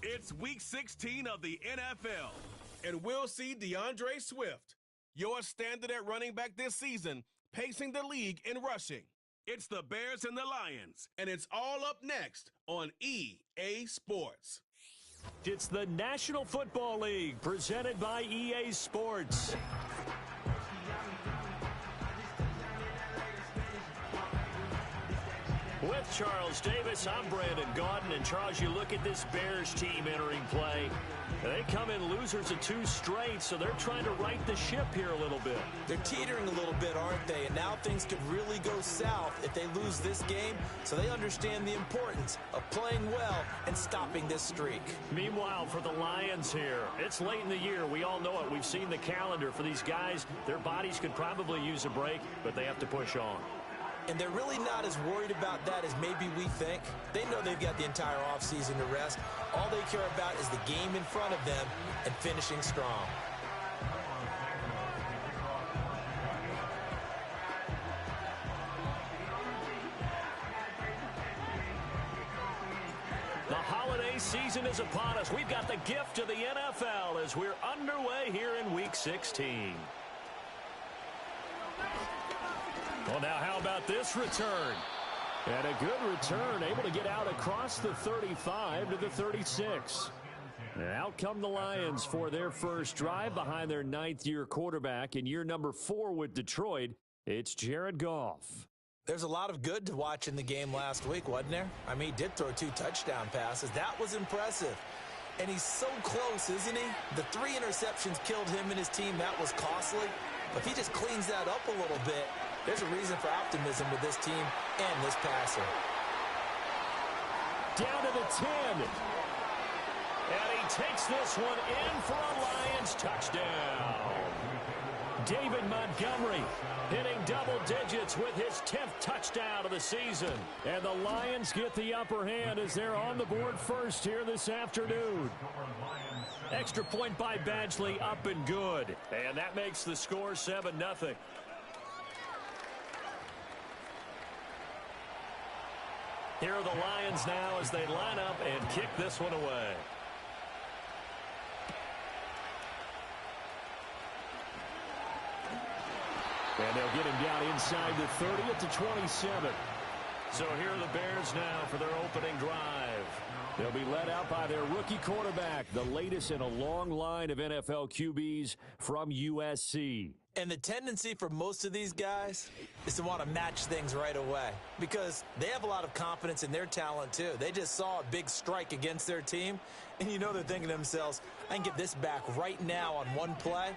It's Week 16 of the NFL, and we'll see DeAndre Swift, your standard at running back this season, pacing the league in rushing. It's the Bears and the Lions, and it's all up next on EA Sports. It's the National Football League presented by EA Sports. With Charles Davis, I'm Brandon Gaudin. And Charles, you look at this Bears team entering play. They come in losers of 2 straight, so they're trying to right the ship here a little bit. They're teetering a little bit, aren't they? And now things could really go south if they lose this game, so they understand the importance of playing well and stopping this streak. Meanwhile, for the Lions here, it's late in the year. We all know it. We've seen the calendar for these guys. Their bodies could probably use a break, but they have to push on. And they're really not as worried about that as maybe we think. They know they've got the entire offseason to rest. All they care about is the game in front of them and finishing strong. The holiday season is upon us. We've got the gift of the NFL as we're underway here in Week 16. Well, now how about this return? And a good return, able to get out across the 35 to the 36. And out come the Lions for their first drive behind their 9th-year quarterback in year number 4 with Detroit. It's Jared Goff. There's a lot of good to watch in the game last week, wasn't there? I mean, he did throw 2 touchdown passes. That was impressive. And he's so close, isn't he? The 3 interceptions killed him and his team. That was costly. But if he just cleans that up a little bit, there's a reason for optimism with this team and this passer. Down to the 10. And he takes this one in for a Lions touchdown. David Montgomery hitting double digits with his 10th touchdown of the season. And the Lions get the upper hand as they're on the board first here this afternoon. Extra point by Badgley, up and good. And that makes the score 7-0. Here are the Lions now as they line up and kick this one away. And they'll get him down inside the 30 at the 27. So here are the Bears now for their opening drive. They'll be led out by their rookie quarterback, the latest in a long line of NFL QBs from USC. And the tendency for most of these guys is to want to match things right away because they have a lot of confidence in their talent too. They just saw a big strike against their team, and you know they're thinking to themselves, I can get this back right now on one play.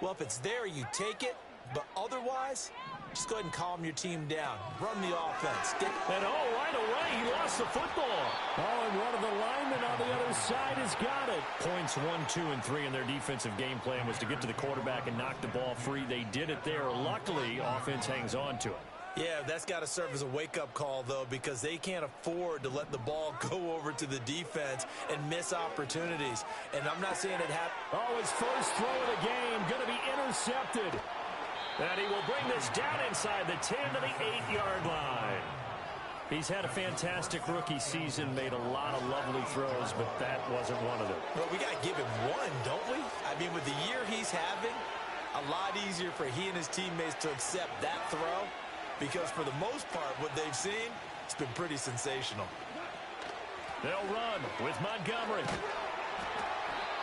Well, if it's there, you take it, but otherwise, just go ahead and calm your team down. Run the offense. And right away, he lost the football. And one of the linemen on the other side has got it. Points 1, 2, and 3 in their defensive game plan was to get to the quarterback and knock the ball free. They did it there. Luckily, offense hangs on to it. Yeah, that's got to serve as a wake-up call, though, because they can't afford to let the ball go over to the defense and miss opportunities. And I'm not saying it happened. His first throw of the game going to be intercepted. And he will bring this down inside the 10 to the 8-yard line. He's had a fantastic rookie season, made a lot of lovely throws, but that wasn't one of them. Well, we got to give him one, don't we? I mean, with the year he's having, a lot easier for he and his teammates to accept that throw because for the most part, what they've seen, it's been pretty sensational. They'll run with Montgomery.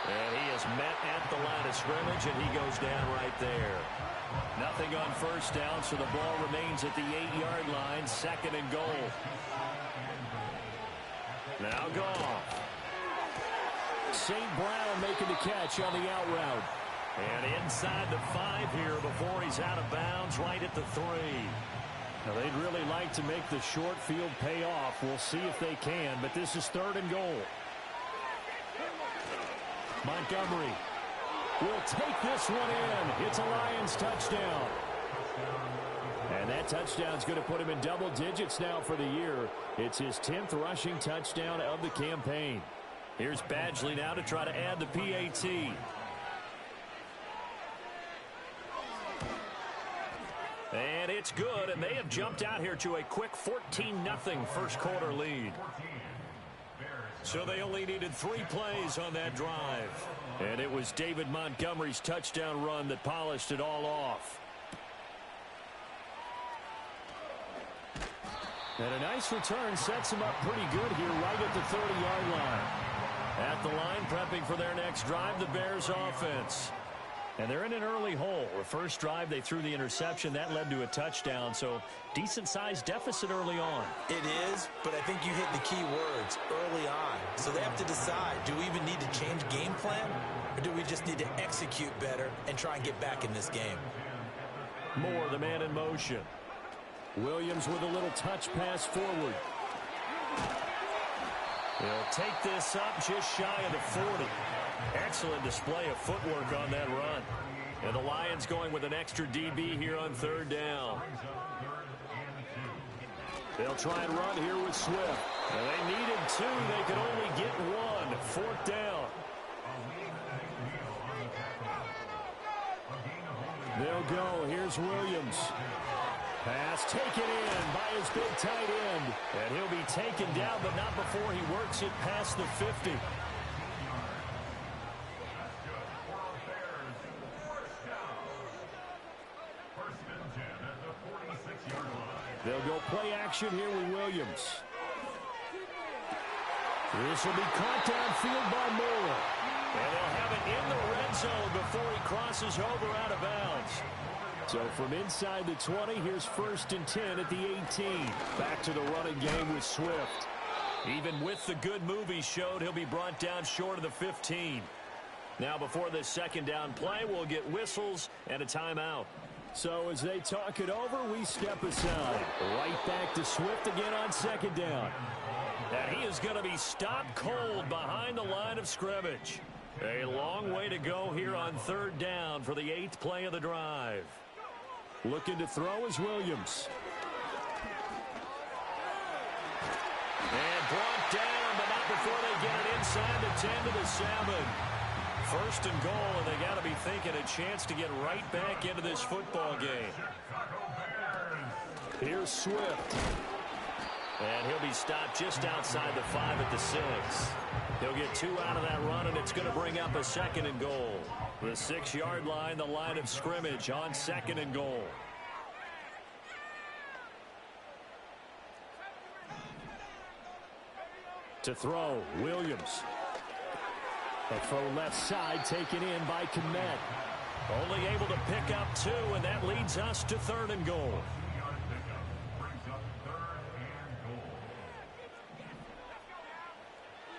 And he is met at the line of scrimmage, and he goes down right there. Nothing on first down, so the ball remains at the 8-yard line, 2nd and goal. Now Goff. St. Brown making the catch on the out route. And inside the 5 here before he's out of bounds, right at the 3. Now they'd really like to make the short field pay off. We'll see if they can, but this is 3rd and goal. Montgomery will take this one in. It's a Lions touchdown. And that touchdown's going to put him in double digits now for the year. It's his 10th rushing touchdown of the campaign. Here's Badgley now to try to add the PAT. And it's good, and they have jumped out here to a quick 14-0 first quarter lead. So they only needed 3 plays on that drive. And it was David Montgomery's touchdown run that polished it all off. And a nice return sets him up pretty good here right at the 30-yard line. At the line, prepping for their next drive, the Bears offense. And they're in an early hole. The first drive, they threw the interception. That led to a touchdown, so decent-sized deficit early on. It is, but I think you hit the key words, early on. So they have to decide, do we even need to change game plan, or do we just need to execute better and try and get back in this game? Moore, the man in motion. Williams with a little touch pass forward. He'll take this up just shy of the 40. Excellent display of footwork on that run. And the Lions going with an extra DB here on 3rd down. They'll try and run here with Swift. And they needed 2. They could only get 1. 4th down. They'll go. Here's Williams. Pass taken in by his big tight end. And he'll be taken down, but not before he works it past the 50. They'll go play action here with Williams. This will be caught downfield by Moore. And they'll have it in the red zone before he crosses over out of bounds. So from inside the 20, here's 1st and 10 at the 18. Back to the running game with Swift. Even with the good move he showed, he'll be brought down short of the 15. Now before this 2nd down play, we'll get whistles and a timeout. So as they talk it over, we step aside. Right back to Swift again on 2nd down. And he is going to be stopped cold behind the line of scrimmage. A long way to go here on 3rd down for the 8th play of the drive. Looking to throw is Williams. And brought down, but not before they get it inside the 10 to the 7. 1st and goal, and they got to be thinking a chance to get right back into this football game. Here's Swift. And he'll be stopped just outside the 5 at the 6. He'll get 2 out of that run, and it's going to bring up a 2nd and goal. The 6-yard line, the line of scrimmage on 2nd and goal. To throw, Williams. A throw left side taken in by Kmet. Only able to pick up 2, and that leads us to 3rd and goal.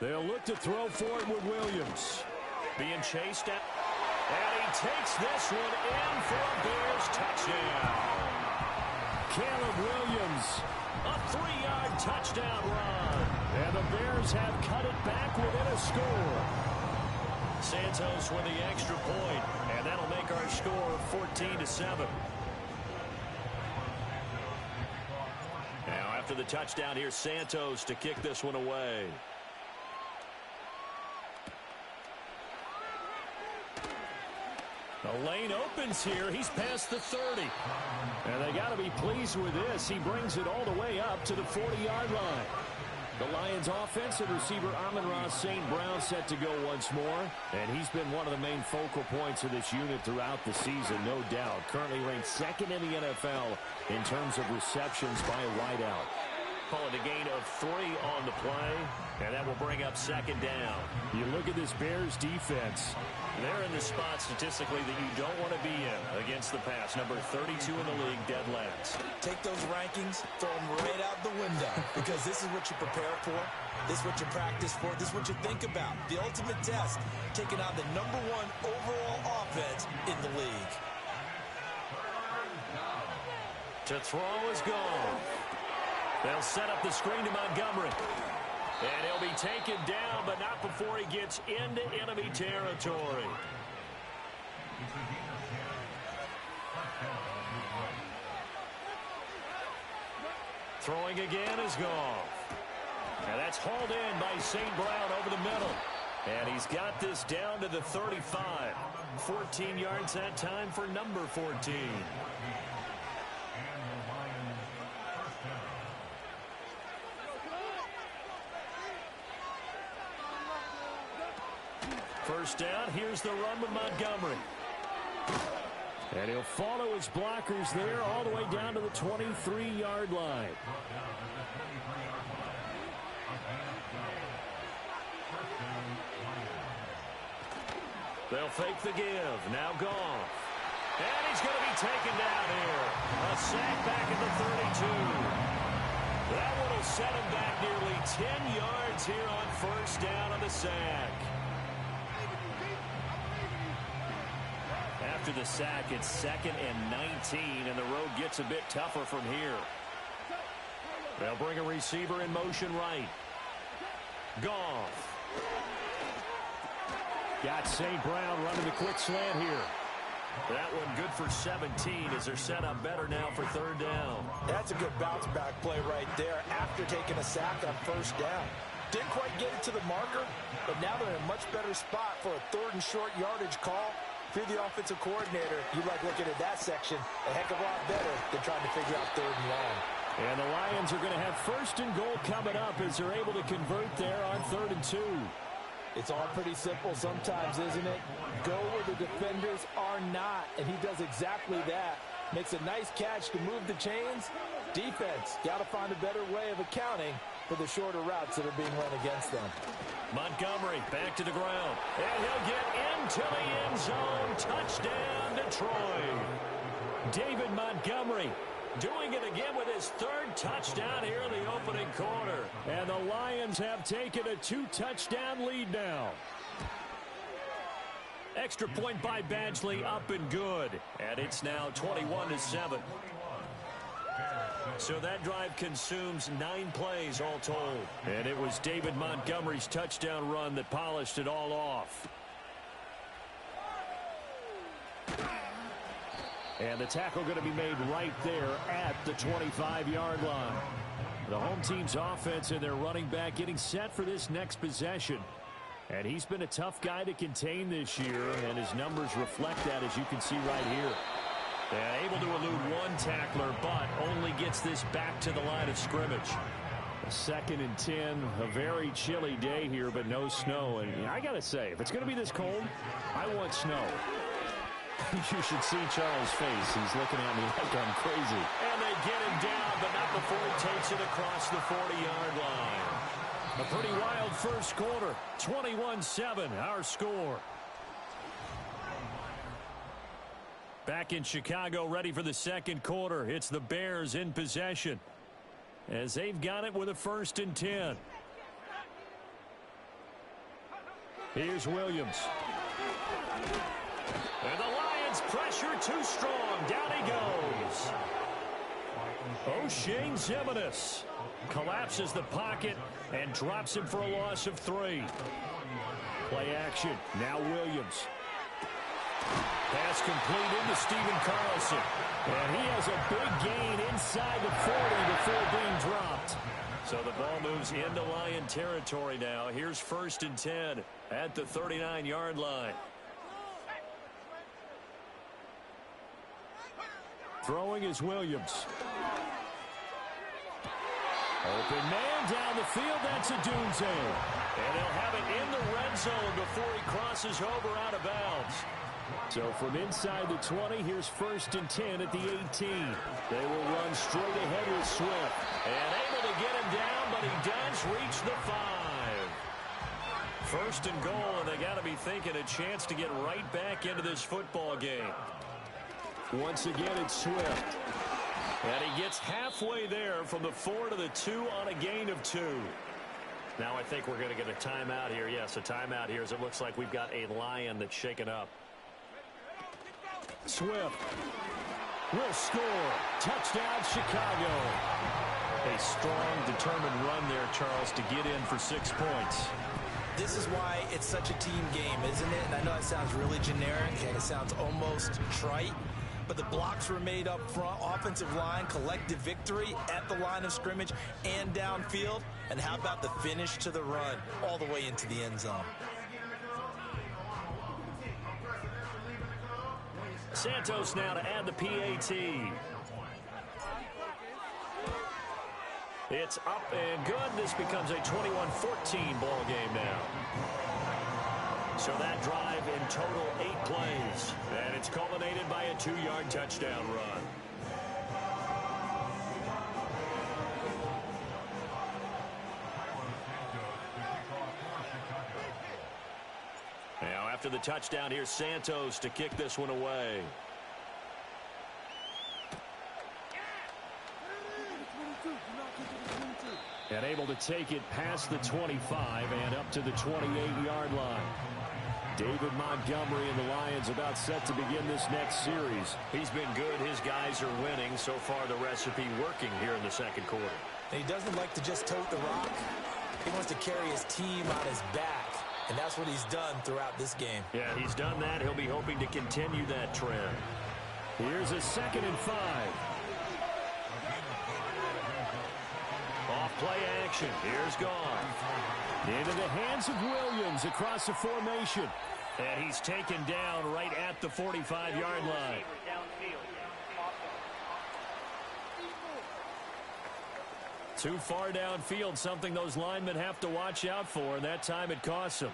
They'll look to throw for it with Williams. Being chased at. And he takes this one in for a Bears touchdown. Caleb Williams, a 3-yard touchdown run. And the Bears have cut it back within a score. Santos with the extra point, and that'll make our score 14-7. Now after the touchdown, here's Santos to kick this one away. The lane opens here. He's past the 30. And they got to be pleased with this. He brings it all the way up to the 40-yard line. The Lions offense and receiver Amon-Ra St. Brown set to go once more. And he's been one of the main focal points of this unit throughout the season, no doubt. Currently ranked 2nd in the NFL in terms of receptions by a wideout. Call it a gain of 3 on the play, and that will bring up 2nd down. You look at this Bears defense. They're in the spot statistically that you don't want to be in against the pass. Number 32 in the league, dead last. Take those rankings, throw them right out the window, because this is what you prepare for. This is what you practice for. This is what you think about. The ultimate test, taking on the #1 overall offense in the league. To throw is gone. They'll set up the screen to Montgomery. And he'll be taken down, but not before he gets into enemy territory. Throwing again is gone. And that's hauled in by St. Brown over the middle. And he's got this down to the 35. 14 yards that time for number 14. First down, here's the run with Montgomery. And he'll follow his blockers there all the way down to the 23-yard line. They'll fake the give. Now Goff. And he's going to be taken down here. A sack back at the 32. That one will set him back nearly 10 yards here on first down on the sack. After the sack, it's 2nd and 19, and the road gets a bit tougher from here. They'll bring a receiver in motion right. Goff. Got St. Brown running the quick slant here. That one good for 17 as they're set up better now for third down. That's a good bounce-back play right there after taking a sack on first down. Didn't quite get it to the marker, but now they're in a much better spot for a 3rd and short yardage call. If you're the offensive coordinator, you like looking at that section a heck of a lot better than trying to figure out 3rd and long. And the Lions are going to have 1st and goal coming up as they're able to convert there on 3rd and 2. It's all pretty simple sometimes, isn't it? Go where the defenders are not, and he does exactly that. Makes a nice catch to move the chains. Defense, got to find a better way of accounting for the shorter routes that are being run against them. Montgomery back to the ground, and he'll get into the end zone. Touchdown, Detroit. David Montgomery doing it again with his 3rd touchdown here in the opening quarter. And the Lions have taken a 2-touchdown lead now. Extra point by Badgley, up and good. And it's now 21-7. So that drive consumes 9 plays all told. And it was David Montgomery's touchdown run that polished it all off. And the tackle going to be made right there at the 25-yard line. The home team's offense and their running back getting set for this next possession. And he's been a tough guy to contain this year, and his numbers reflect that, as you can see right here. And able to elude one tackler, but only gets this back to the line of scrimmage. A 2nd and 10, a very chilly day here, but no snow. And I got to say, if it's going to be this cold, I want snow. You should see Charles' face. He's looking at me like I'm crazy. And they get him down, but not before he takes it across the 40-yard line. A pretty wild first quarter. 21-7, our score. Back in Chicago, ready for the second quarter. It's the Bears in possession, as they've got it with a 1st and 10. Here's Williams. And the Lions pressure too strong. Down he goes. O'Shane Ximines collapses the pocket and drops him for a loss of 3. Play action. Now Williams. Pass complete into Stephen Carlson. And he has a big gain inside the 40 before being dropped. So the ball moves into Lion territory now. Here's 1st and 10 at the 39-yard line. Throwing is Williams. Open man down the field. That's Odunze. And he'll have it in the red zone before he crosses over out of bounds. So from inside the 20, here's 1st and 10 at the 18. They will run straight ahead with Swift. And able to get him down, but he does reach the 5. 1st and goal, and they got to be thinking a chance to get right back into this football game. Once again, it's Swift. And he gets halfway there from the 4 to the 2 on a gain of 2. Now I think we're going to get a timeout here. Yes, a timeout here, as it looks like we've got a Lion that's shaken up. Swift will score. Touchdown, Chicago. A strong, determined run there, Charles, to get in for 6 points. This is why it's such a team game, isn't it? And I know it sounds really generic and it sounds almost trite, but the blocks were made up front, offensive line, collective victory at the line of scrimmage and downfield. And how about the finish to the run all the way into the end zone? Santos now to add the PAT. It's up and good. This becomes a 21-14 ball game now. So that drive in total 8 plays. And it's culminated by a 2-yard touchdown run. Now after the touchdown, here's Santos to kick this one away. And able to take it past the 25 and up to the 28-yard line. David Montgomery and the Lions about set to begin this next series. He's been good. His guys are winning. So far, the recipe working here in the second quarter. And he doesn't like to just tote the rock. He wants to carry his team on his back. And that's what he's done throughout this game. Yeah, he's done that. He'll be hoping to continue that trend. Here's a 2nd and 5. Off play action. Here's Goff. Into the hands of Williams across the formation. And he's taken down right at the 45-yard line. Too far downfield, something those linemen have to watch out for, and that time it costs them.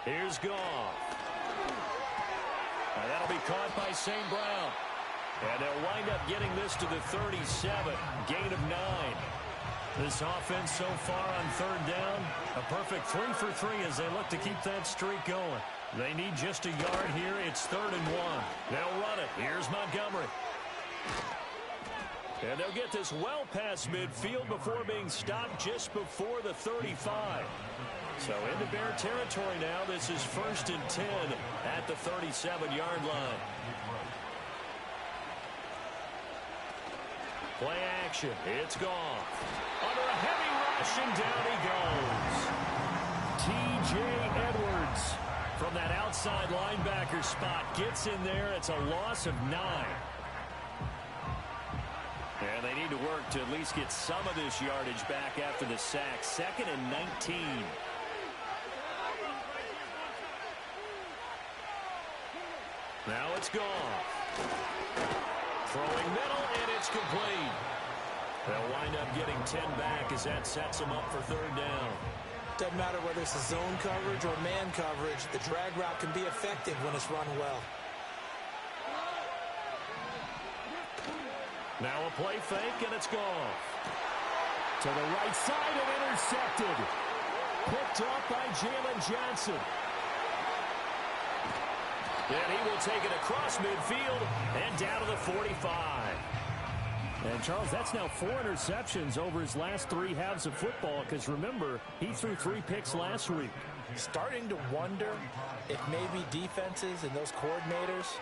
Here's Goff. And that'll be caught by St. Brown. And they'll wind up getting this to the 37, gain of 9. This offense so far on 3rd down, a perfect 3 for 3 as they look to keep that streak going. They need just a yard here. It's 3rd and 1. They'll run it. Here's Montgomery. And they'll get this well past midfield before being stopped just before the 35. So into Bear territory now. This is 1st and 10 at the 37-yard line. Play action. It's Goff. Under a heavy rush, and down he goes. T.J. Edwards from that outside linebacker spot gets in there. It's a loss of 9. And they need to work to at least get some of this yardage back after the sack. 2nd and 19. Now it's Goff. Throwing middle, and it's complete. They'll wind up getting 10 back as that sets them up for 3rd down. Doesn't matter whether it's a zone coverage or man coverage, the drag route can be effective when it's run well. Now a play fake, and it's Goff. To the right side and intercepted. Picked up by Jalen Johnson. And he will take it across midfield and down to the 45. And, Charles, that's now 4 interceptions over his last 3 halves of football because, remember, he threw 3 picks last week. Starting to wonder if maybe defenses and those coordinators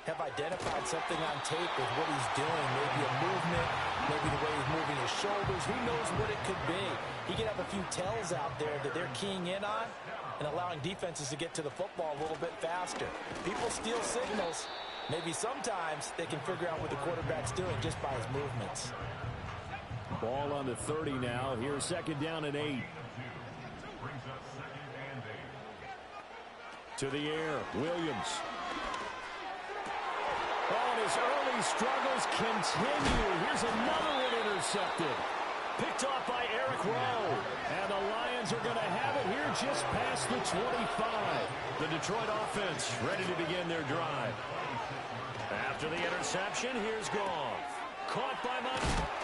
have identified something on tape with what he's doing. Maybe a movement, maybe the way he's moving his shoulders. Who knows what it could be? He could have a few tells out there that they're keying in on and allowing defenses to get to the football a little bit faster. People steal signals. Maybe sometimes they can figure out what the quarterback's doing just by his movements. Ball on the 30 now. Here's 2nd down and 8. To the air, Williams. Oh, and his early struggles continue. Here's another one intercepted. Picked off by Eric Rowe. And the Lions are going to have it here just past the 25. The Detroit offense ready to begin their drive. After the interception, here's Goff. Caught by Mike.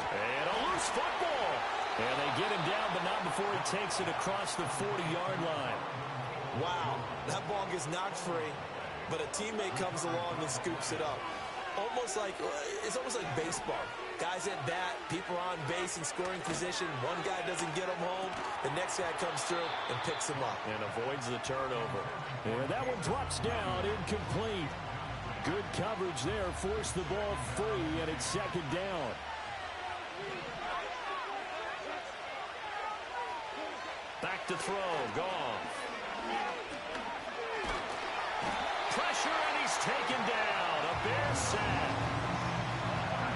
And a loose football. And they get him down, but not before he takes it across the 40-yard line. Wow, that ball gets knocked free, but a teammate comes along and scoops it up. It's almost like baseball. Guys at bat, people are on base in scoring position. One guy doesn't get him home. The next guy comes through and picks him up. And avoids the turnover. And that one drops down, incomplete. Good coverage there, forced the ball free, and it's 2nd down. Back to throw, Goff. Pressure, and he's taken down. A Bear sack.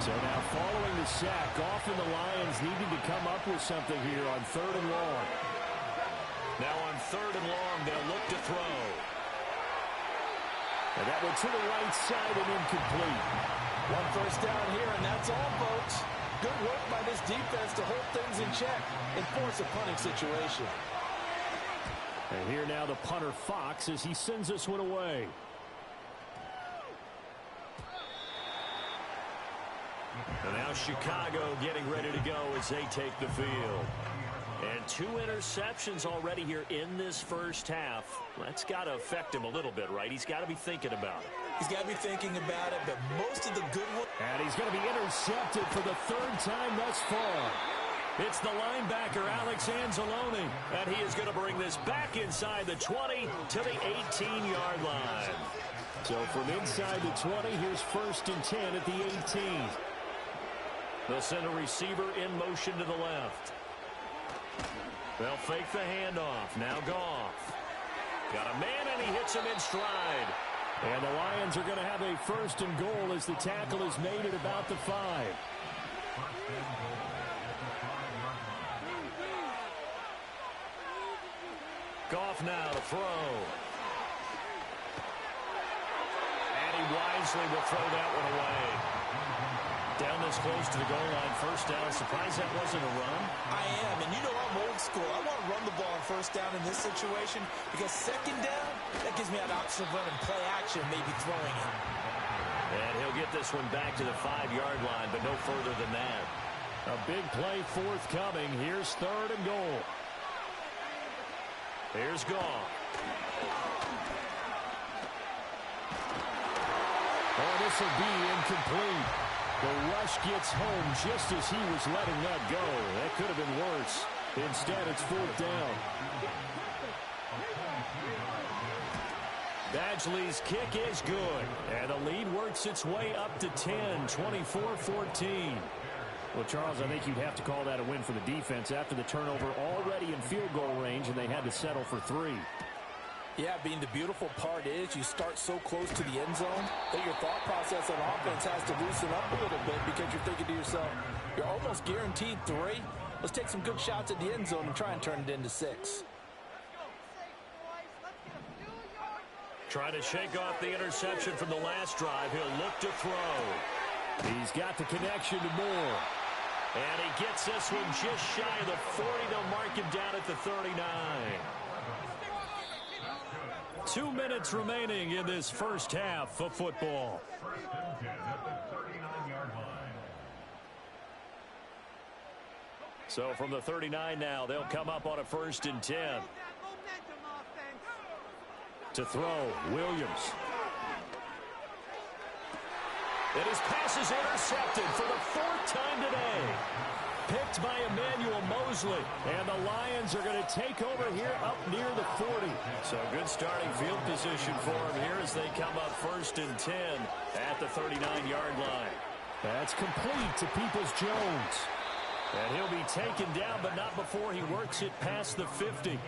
So now following the sack, Goff and the Lions needing to come up with something here on 3rd and long. Now on 3rd and long, they'll look to throw. And that one to the right side and incomplete. One first down here, and that's all, folks. Good work by this defense to hold things in check and force a punting situation. And here now the punter Fox as he sends this one away. And now Chicago getting ready to go as they take the field. And 2 interceptions already here in this first half. That's got to affect him a little bit, right? He's got to be thinking about it. He's got to be thinking about it, but most of the good work. And he's going to be intercepted for the 3rd time thus far. It's the linebacker, Alex Anzalone, and he is going to bring this back inside the 20 to the 18-yard line. So from inside the 20, here's 1st and 10 at the 18. They'll send a receiver in motion to the left. They'll fake the handoff. Now Goff. Got a man, and he hits him in stride. And the Lions are going to have a 1st and goal as the tackle is made at about the 5. Goff now to throw. And he wisely will throw that one away. Down this close to the goal line, 1st down. Surprised that wasn't a run? I am, and you know I'm old school. I want to run the ball on 1st down in this situation because 2nd down, that gives me an option of running play action, maybe throwing it. And he'll get this one back to the 5-yard line, but no further than that. A big play forthcoming. Here's 3rd and goal. Here's Goff. Oh, this will be incomplete. The rush gets home just as he was letting that go. That could have been worse. Instead, it's 4th down. Badgley's kick is good. And the lead works its way up to 10, 24-14. Well, Charles, I think you'd have to call that a win for the defense after the turnover already in field goal range, and they had to settle for 3. Yeah, the beautiful part is you start so close to the end zone that your thought process on offense has to loosen up a little bit because you're thinking to yourself, you're almost guaranteed 3. Let's take some good shots at the end zone and try and turn it into 6. Trying to shake off the interception from the last drive. He'll look to throw. He's got the connection to Moore. And he gets this one just shy of the 40. They'll mark him down at the 39. 2 minutes remaining in this first half of football. So from the 39 now, they'll come up on a 1st and 10. To throw, Williams. And his pass is intercepted for the 4th time today. Picked by Emmanuel Mosley. And the Lions are going to take over here up near the 40. So good starting field position for him here as they come up 1st and 10 at the 39-yard line. That's complete to Peoples-Jones. And he'll be taken down, but not before he works it past the 50.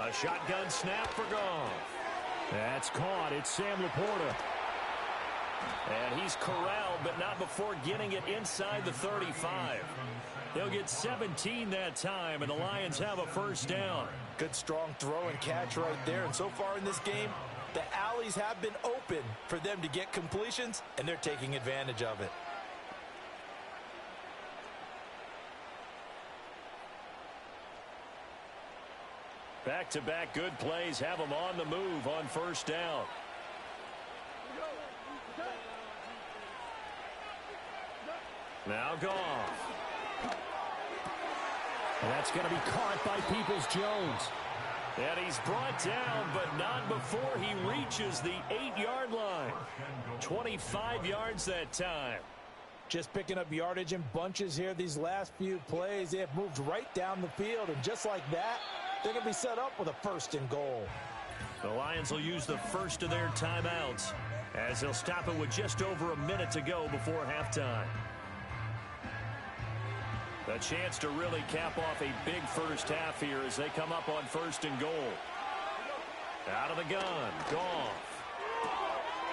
A shotgun snap for Goff. That's caught. It's Sam Laporta. And he's corralled, but not before getting it inside the 35. He'll get 17 that time, and the Lions have a 1st down. Good strong throw and catch right there. And so far in this game, the alleys have been open for them to get completions, and they're taking advantage of it. Back-to-back good plays have them on the move on 1st down. Now Goff. And that's going to be caught by Peoples-Jones. And he's brought down, but not before he reaches the 8-yard line. 25 yards that time. Just picking up yardage in bunches here these last few plays. They have moved right down the field, and just like that, they're going to be set up with a 1st and goal. The Lions will use the first of their timeouts as they'll stop it with just over a minute to go before halftime. A chance to really cap off a big first half here as they come up on 1st and goal. Out of the gun, Goff.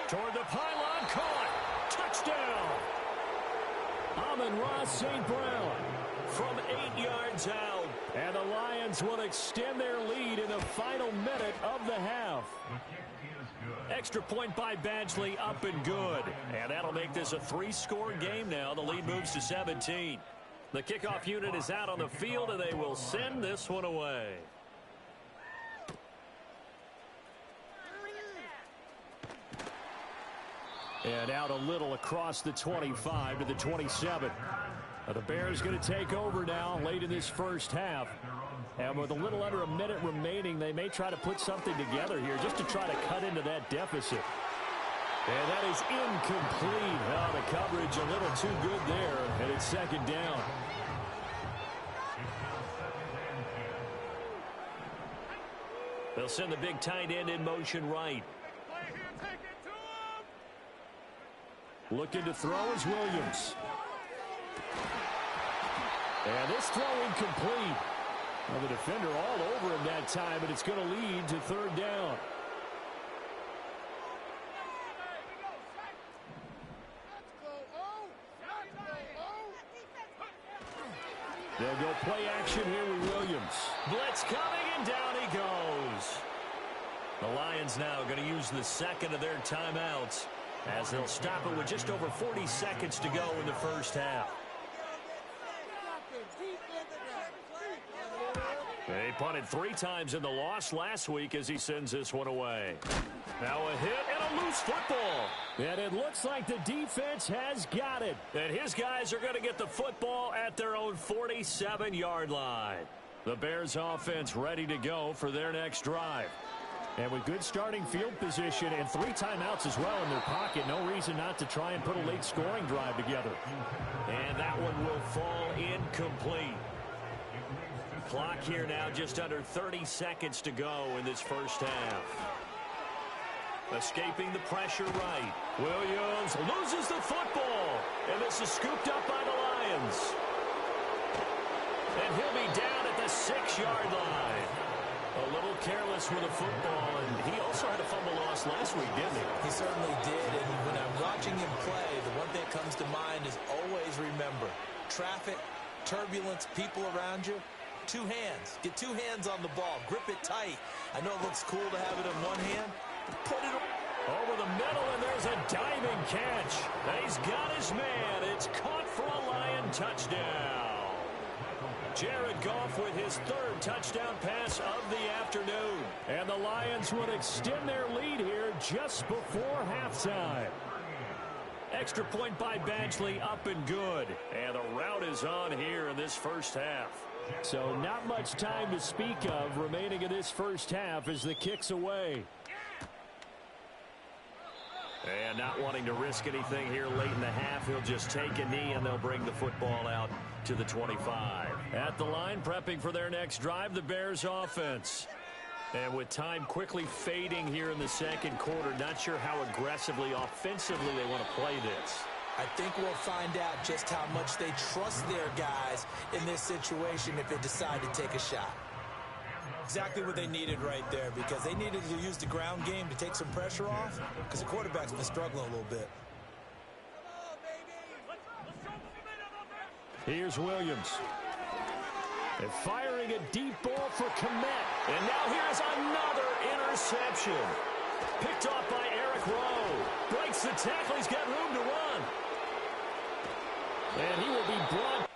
Toward the pylon, caught. Touchdown. Amon-Ra St. Brown from 8 yards out. And the Lions will extend their lead in the final minute of the half. Extra point by Badgley, up and good. And that'll make this a 3-score game now. The lead moves to 17. The kickoff unit is out on the field, and they will send this one away. And out a little across the 25 to the 27. The Bears going to take over now late in this first half. And with a little under a minute remaining, they may try to put something together here just to try to cut into that deficit. And that is incomplete. Oh, the coverage a little too good there, and it's second down. They'll send the big tight end in motion right. Looking to throw is Williams. And this throw incomplete. Well, the defender all over him that time, but it's going to lead to third down. They'll go play action here with Williams. Blitz coming, and down he goes. The Lions now going to use the second of their timeouts as they'll stop it with just over 40 seconds to go in the first half. They punted 3 times in the loss last week as he sends this one away. Now a hit and a loose football. And it looks like the defense has got it. And his guys are going to get the football at their own 47-yard line. The Bears offense ready to go for their next drive. And with good starting field position and 3 timeouts as well in their pocket, no reason not to try and put a late scoring drive together. And that one will fall incomplete. Clock here now, just under 30 seconds to go in this first half. Escaping the pressure right. Williams loses the football. And this is scooped up by the Lions. And he'll be down at the 6-yard line. A little careless with the football, and he also had a fumble loss last week, didn't he? He certainly did, and when I'm watching him play, the one thing that comes to mind is always remember, traffic, turbulence, people around you, 2 hands. Get 2 hands on the ball. Grip it tight. I know it looks cool to have it in one hand. Put it over the middle, and there's a diving catch. He's got his man. It's caught for a Lion touchdown. Jared Goff with his 3rd touchdown pass of the afternoon. And the Lions would extend their lead here just before halftime. Extra point by Badgley, up and good. And the route is on here in this first half. So not much time to speak of remaining in this first half as the kick's away. And not wanting to risk anything here late in the half, he'll just take a knee and they'll bring the football out to the 25. At the line, prepping for their next drive, the Bears offense. And with time quickly fading here in the second quarter, not sure how aggressively, offensively they want to play this. I think we'll find out just how much they trust their guys in this situation if they decide to take a shot. Exactly what they needed right there, because they needed to use the ground game to take some pressure off, because the quarterback's been struggling a little bit. Here's Williams. And firing a deep ball for Kmet. And now here's another interception. Picked off by Eric Rowe. Breaks the tackle. He's got room to run. And he will be brought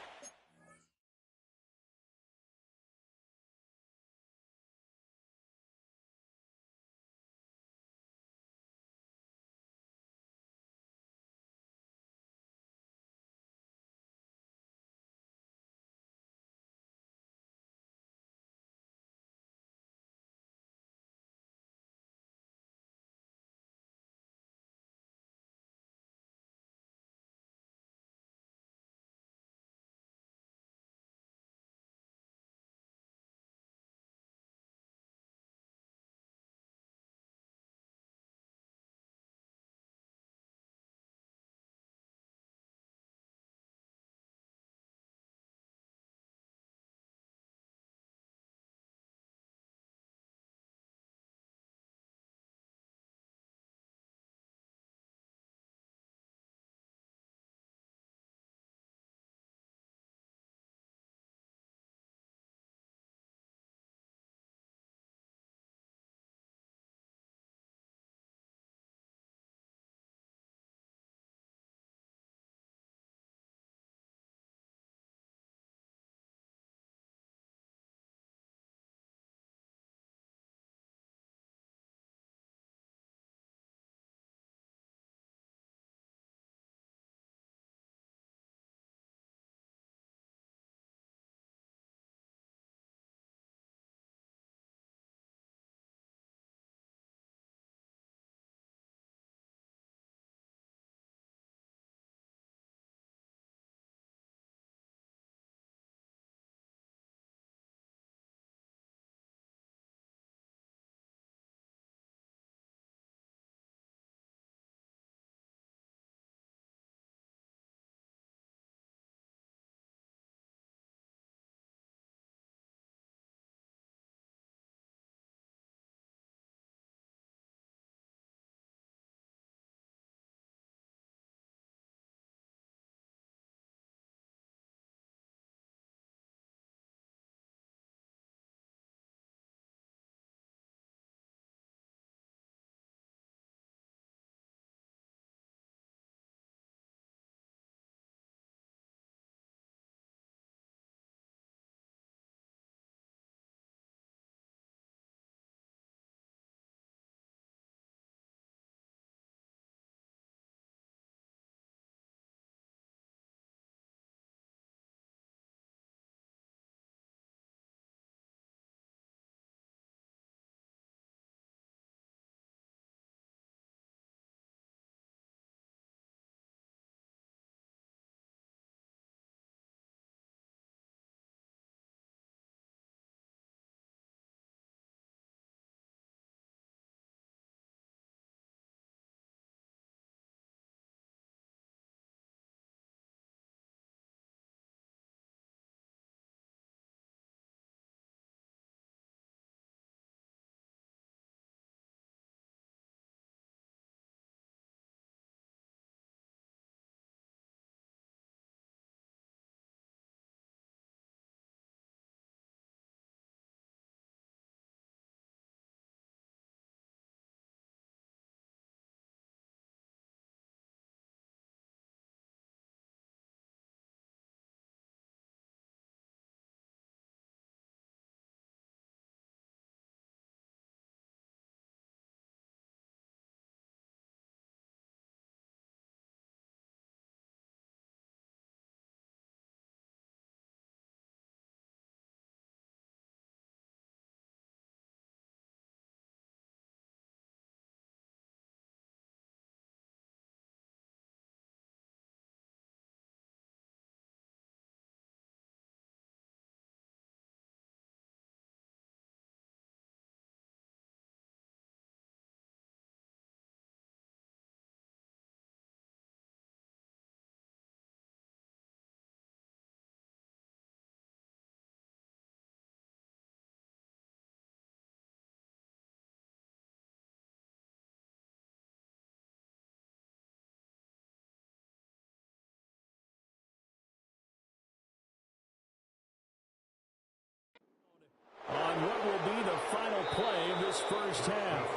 play of this first half.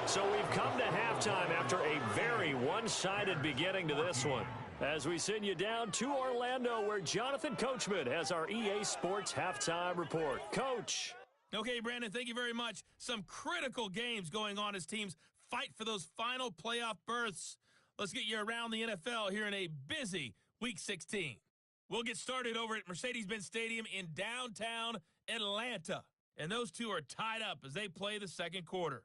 So we've come to halftime after a very one-sided beginning to this one. As we send you down to Orlando, where Jonathan Coachman has our EA Sports Halftime Report. Coach. Okay, Brandon, thank you very much. Some critical games going on as teams fight for those final playoff berths. Let's get you around the NFL here in a busy Week 16. We'll get started over at Mercedes-Benz Stadium in downtown Atlanta. And those two are tied up as they play the second quarter.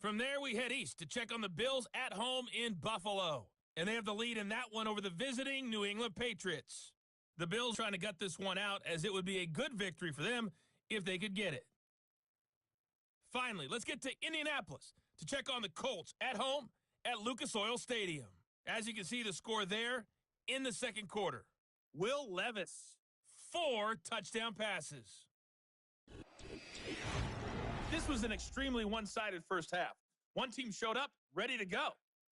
From there, we head east to check on the Bills at home in Buffalo. And they have the lead in that one over the visiting New England Patriots. The Bills trying to gut this one out, as it would be a good victory for them if they could get it. Finally, let's get to Indianapolis to check on the Colts at home at Lucas Oil Stadium. As you can see, the score there in the second quarter. Will Levis, 4 touchdown passes. This was an extremely one-sided first half. One team showed up, ready to go.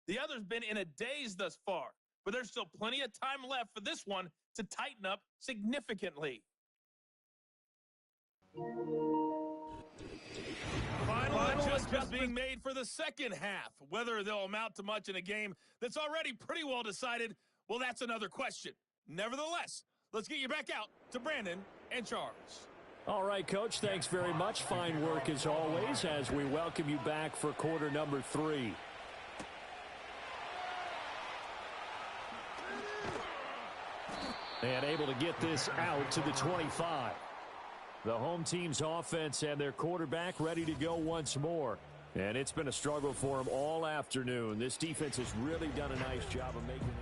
The other's been in a daze thus far, but there's still plenty of time left for this one to tighten up significantly. Final adjustments being made for the second half. Whether they'll amount to much in a game that's already pretty well decided, well, that's another question. Nevertheless, let's get you back out to Brandon and Charles. All right, Coach, thanks very much. Fine work as always as we welcome you back for quarter number 3. And able to get this out to the 25. The home team's offense and their quarterback ready to go once more. And it's been a struggle for them all afternoon. This defense has really done a nice job of making it.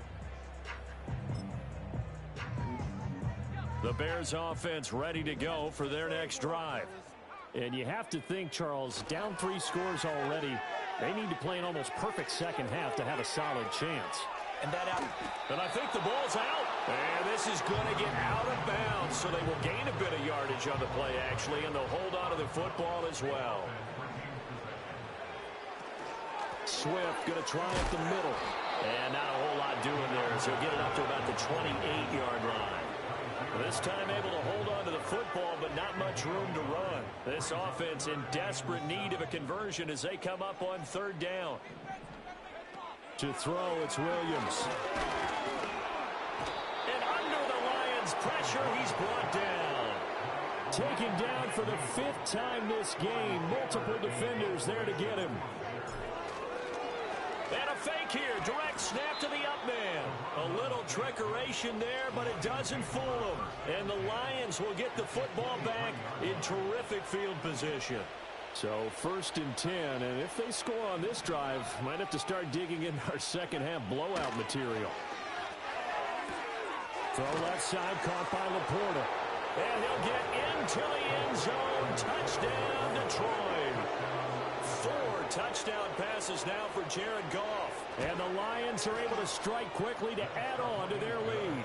The Bears offense ready to go for their next drive. And you have to think, Charles, down 3 scores already. They need to play an almost perfect second half to have a solid chance. And I think the ball's out. And this is going to get out of bounds, so they will gain a bit of yardage on the play, actually, and they'll hold on to the football as well. Swift going to try up the middle. And not a whole lot doing there, so he'll get it up to about the 28-yard line. This time able to hold on to the football, but not much room to run. This offense in desperate need of a conversion as they come up on third down. To throw, it's Williams. And under the Lions' pressure, he's brought down. Taken down for the 5th time this game. Multiple defenders there to get him. And a fake here. Direct snap to the up man. A little trickeration there, but it doesn't fool them. And the Lions will get the football back in terrific field position. So 1st and 10, and if they score on this drive, might have to start digging in our second half blowout material. Throw left side, caught by Laporta. And he'll get into the end zone. Touchdown, Detroit. 4 touchdown passes now for Jared Goff. And the Lions are able to strike quickly to add on to their lead.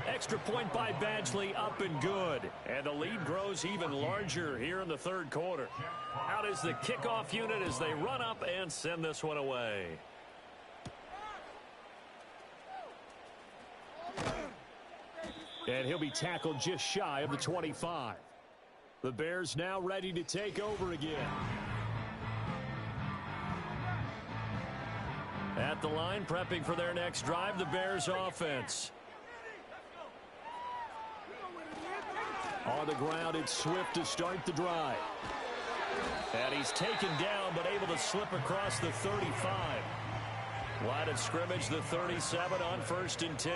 Extra point by Badgley, up and good. And the lead grows even larger here in the third quarter. Out is the kickoff unit as they run up and send this one away. And he'll be tackled just shy of the 25. The Bears now ready to take over again. At the line, prepping for their next drive, the Bears offense. On the ground, it's Swift to start the drive. And he's taken down, but able to slip across the 35. Line of scrimmage, the 37 on 1st and 10.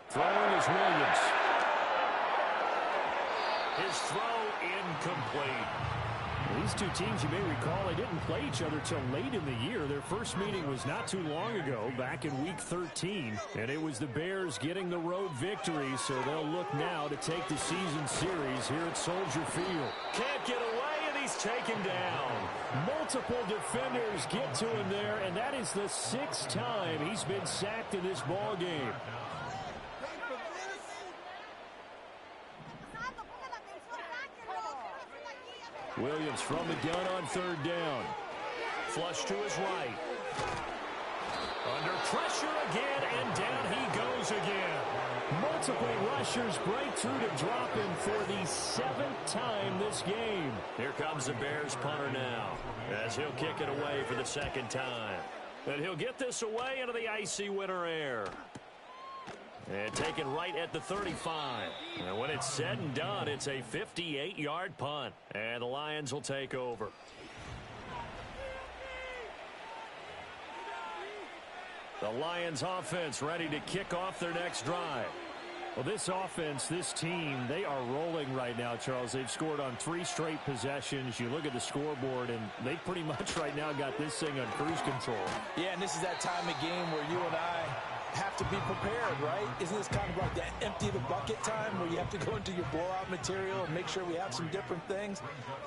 Throwing is Williams. His throw incomplete. These two teams, you may recall, they didn't play each other till late in the year. Their first meeting was not too long ago, back in Week 13. And it was the Bears getting the road victory, so they'll look now to take the season series here at Soldier Field. Can't get away, and he's taken down. Multiple defenders get to him there, and that is the 6th time he's been sacked in this ball game. Williams from the gun on 3rd down. Flush to his right. Under pressure again, and down he goes again. Multiple rushers break through to drop him for the 7th time this game. Here comes the Bears punter now, as he'll kick it away for the 2nd time. And he'll get this away into the icy winter air. And taken right at the 35. And when it's said and done, it's a 58-yard punt. And the Lions will take over. The Lions offense ready to kick off their next drive. Well, this offense, this team, they are rolling right now, Charles. They've scored on 3 straight possessions. You look at the scoreboard, and they pretty much right now got this thing on cruise control. Yeah, and this is that time of game where you and I have to be prepared, right? Isn't this kind of like that empty the bucket time where you have to go into your blowout material and make sure we have some different things?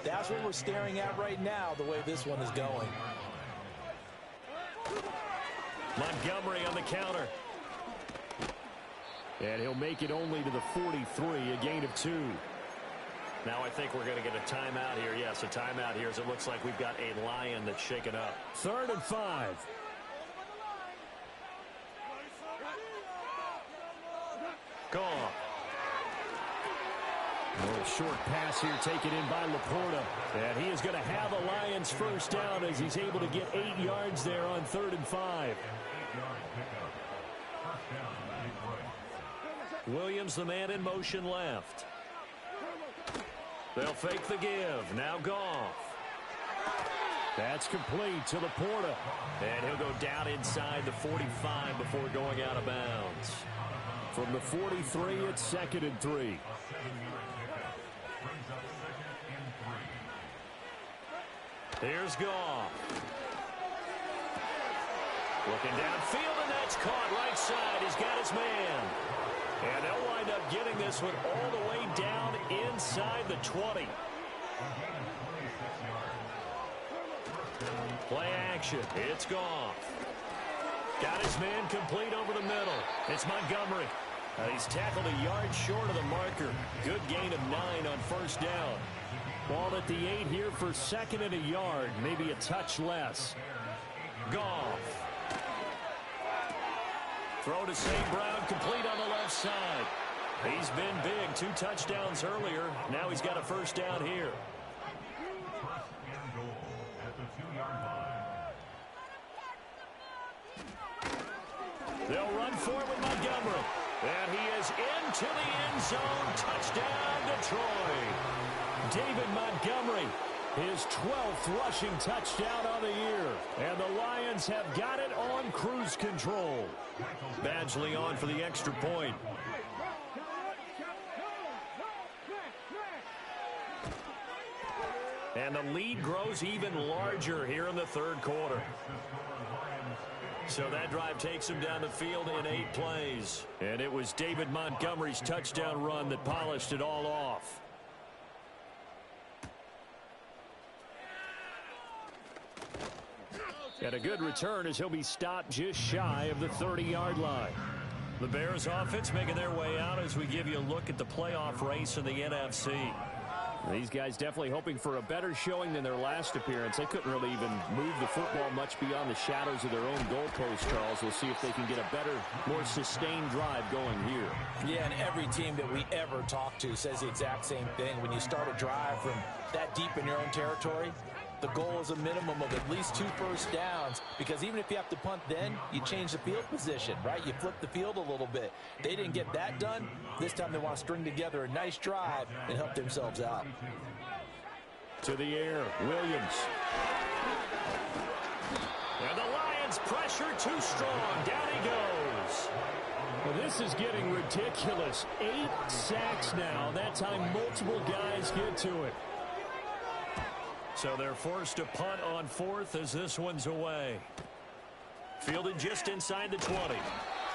That's what we're staring at right now, the way this one is going. Montgomery on the counter. And he'll make it only to the 43, a gain of 2. Now I think we're going to get a timeout here. Yes, a timeout here as it looks like we've got a Lion that's shaken up. 3rd and 5. Gone. A little short pass here taken in by Laporta. And he is going to have a Lions first down as he's able to get 8 yards there on 3rd and 5. Williams, the man in motion left. They'll fake the give. Now Goff. That's complete to Laporta. And he'll go down inside the 45 before going out of bounds. From the 43, it's 2nd and 3. Here's Goff. Looking downfield, and that's caught right side. He's got his man. And they'll wind up getting this one all the way down inside the 20. Play action. It's Goff. Got his man complete over the middle. It's Montgomery. He's tackled a yard short of the marker. Good gain of 9 on 1st down. Ball at the 8 here for 2nd and a yard. Maybe a touch less. Goff. Throw to St. Brown, complete on the left side. He's been big, 2 touchdowns earlier. Now he's got a 1st down here. They'll run forward with Montgomery. And he is into the end zone. Touchdown, Detroit. David Montgomery, his 12th rushing touchdown on the year. And the Lions have got it on cruise control. Badgley on for the extra point. And the lead grows even larger here in the 3rd quarter. So that drive takes him down the field in 8 plays. And it was David Montgomery's touchdown run that polished it all off. And a good return as he'll be stopped just shy of the 30-yard line. The Bears offense making their way out as we give you a look at the playoff race in the NFC. These guys definitely hoping for a better showing than their last appearance. They couldn't really even move the football much beyond the shadows of their own goalpost, Charles. We'll see if they can get a better, more sustained drive going here. Yeah, and every team that we ever talk to says the exact same thing. When you start a drive from that deep in your own territory, the goal is a minimum of at least 2 first downs, because even if you have to punt then, you change the field position, right? You flip the field a little bit. They didn't get that done. This time they want to string together a nice drive and help themselves out. To the air, Williams. And the Lions pressure too strong. Down he goes. Well, this is getting ridiculous. 8 sacks now. That time multiple guys get to it. So they're forced to punt on 4th as this one's away. Fielded just inside the 20.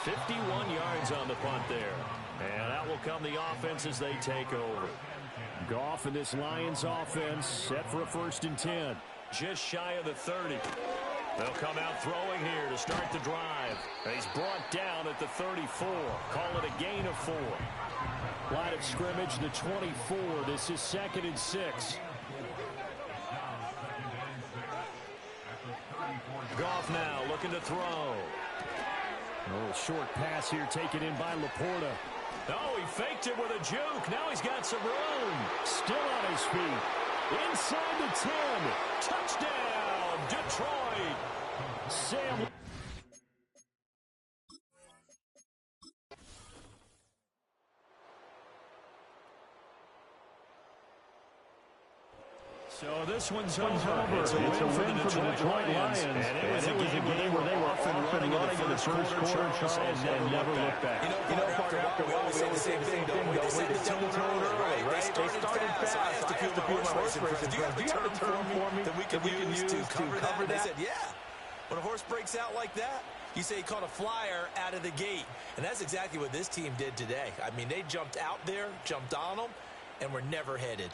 51 yards on the punt there. And out will come the offense as they take over. Goff and this Lions offense set for a 1st and 10. Just shy of the 30. They'll come out throwing here to start the drive. He's brought down at the 34. Call it a gain of 4. Line of scrimmage, the 24. This is 2nd and 6. Goff now looking to throw. A little short pass here taken in by Laporta. Oh, he faked it with a juke. Now he's got some room. Still on his feet. Inside the 10. Touchdown, Detroit. Sam. So this one's over. It's a win for the Detroit Lions. And it was a game where they were off and running in the first quarter, Charles, and never looked back. You know, after a while, we always say the same thing, don't we? They set the tone early, right? They started fast. I asked a few of my horse racing friends, do you have a term for me that we can use to cover that? And they said, yeah. When a horse breaks out like that, you say he caught a flyer out of the gate. And that's exactly what this team did today. I mean, they jumped out there, jumped on them, and were never headed.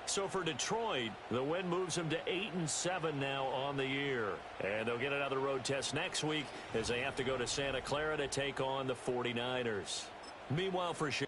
So for Detroit, the win moves them to 8-7 now on the year. And they'll get another road test next week as they have to go to Santa Clara to take on the 49ers. Meanwhile, for Chicago.